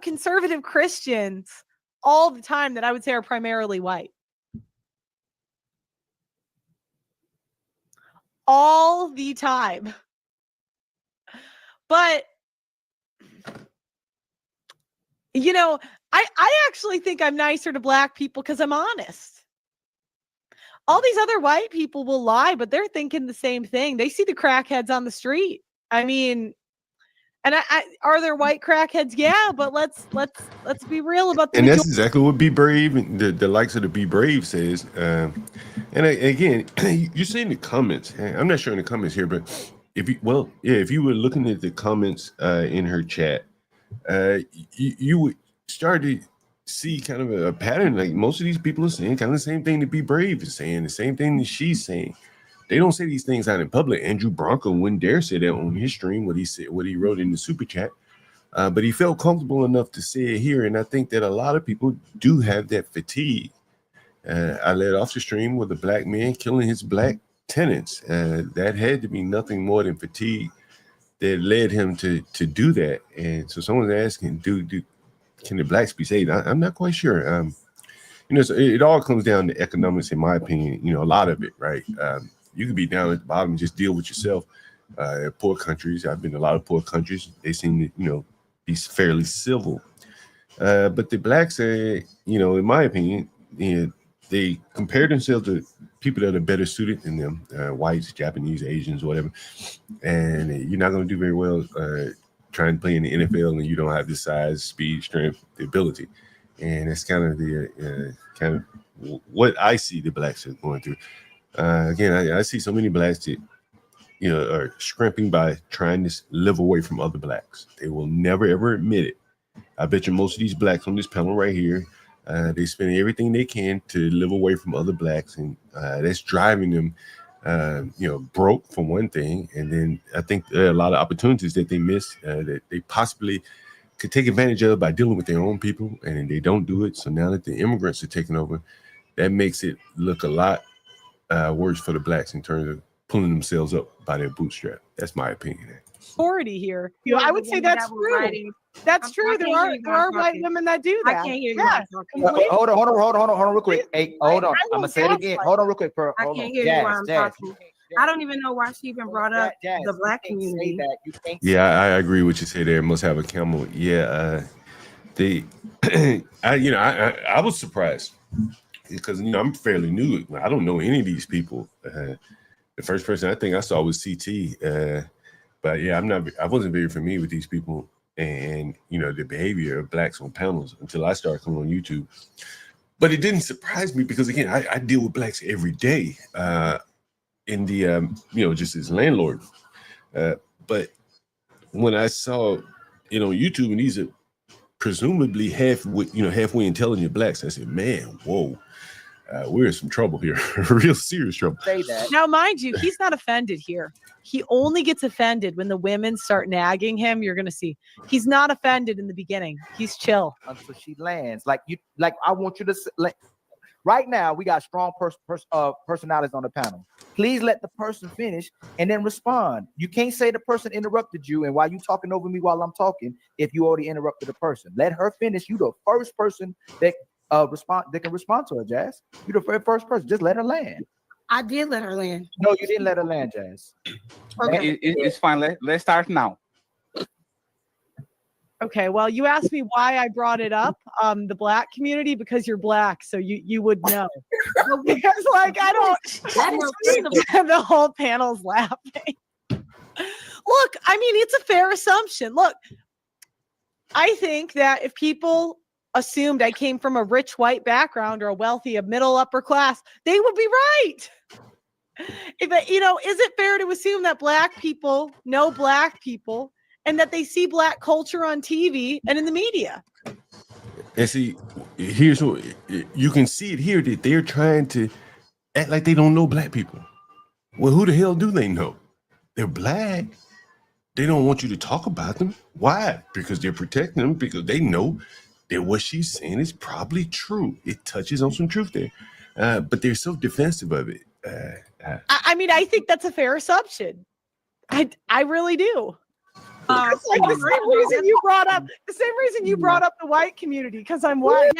about conservative Christians all the time that I would say are primarily white. All the time. But, you know, I actually think I'm nicer to black people because I'm honest. All these other white people will lie, but they're thinking the same thing. They see the crackheads on the street. I mean, and I are there white crackheads? Yeah, but let's be real about the And that's majority. exactly what Be Brave and the likes of the Be Brave says. Again, you see in the comments. I'm not sure in the comments here, but if you were looking at the comments in her chat, you would start to see kind of a pattern. Like most of these people are saying kind of the same thing that Be Brave is saying, the same thing that she's saying. They don't say these things out in public. Andrew Bronco wouldn't dare say that on his stream, what he said, what he wrote in the super chat. But he felt comfortable enough to say it here. And I think that a lot of people do have that fatigue. I led off the stream with a black man killing his black tenants. That had to be nothing more than fatigue that led him to do that. And so someone's asking, can the blacks be saved? I'm not quite sure. So it all comes down to economics, in my opinion. A lot of it, right? You can be down at the bottom and just deal with yourself. Poor countries, I've been to a lot of poor countries. They seem to, be fairly civil. But the blacks, in my opinion, they compare themselves to people that are better suited than them, whites, Japanese, Asians, whatever. And you're not going to do very well trying to play in the NFL, and you don't have the size, speed, strength, the ability. And that's kind of the what I see the blacks are going through. Again, I see so many blacks that are scrimping by trying to live away from other blacks. They will never ever admit it. I bet you most of these blacks on this panel right here, they spend everything they can to live away from other blacks, and that's driving them, broke for one thing. And then I think there are a lot of opportunities that they miss that they possibly could take advantage of by dealing with their own people, and they don't do it. So now that the immigrants are taking over, that makes it look a lot worse for the blacks in terms of pulling themselves up by their bootstrap. That's my opinion. 40 here. I would say that's true. That's true. There are white women that do that. I can't hear you. Yeah, Hold on, real quick. Hey, hold on. I'm gonna say it again. Hold on, real quick. I can't hear you while I'm talking. I don't even know why she even brought up the black community. Yeah, I agree with you. Say there must have a camel. Yeah, I was surprised because I'm fairly new. I don't know any of these people. The first person I think I saw was CT. But yeah, I wasn't very familiar with these people and the behavior of blacks on panels until I started coming on YouTube. But it didn't surprise me because again, I deal with blacks every day in the just as landlord. But when I saw YouTube and these are presumably halfway intelligent blacks, I said, man, whoa. We're in some trouble here, real serious trouble. Say that. Now, mind you, he's not offended here. He only gets offended when the women start nagging him. You're going to see he's not offended in the beginning. He's chill until she lands. Like I want you to right now. We got strong personalities on the panel. Please let the person finish and then respond. You can't say the person interrupted you, and while you talking over me while I'm talking, if you already interrupted the person, let her finish. You the first person that they can respond to her, Jazz. You're the very first person. Just let her land. I did let her land. No, you didn't let her land, Jazz. Okay. It's fine. Let's start now. Okay. Well, you asked me why I brought it up, the black community, because you're black, so you would know. Because I don't. The whole panel's laughing. Look, I mean, it's a fair assumption. Look, I think that if people assumed I came from a rich white background or a wealthy, a middle upper class, they would be right. Is it fair to assume that black people know black people and that they see black culture on TV and in the media? And see, here's what you can see it here that they're trying to act like they don't know black people. Well, who the hell do they know? They're black. They don't want you to talk about them. Why? Because they're protecting them, because they know that what she's saying is probably true. It touches on some truth there. But they're so defensive of it. I mean, I think that's a fair assumption. I really do. It's like the same reason you brought up the white community because I'm white.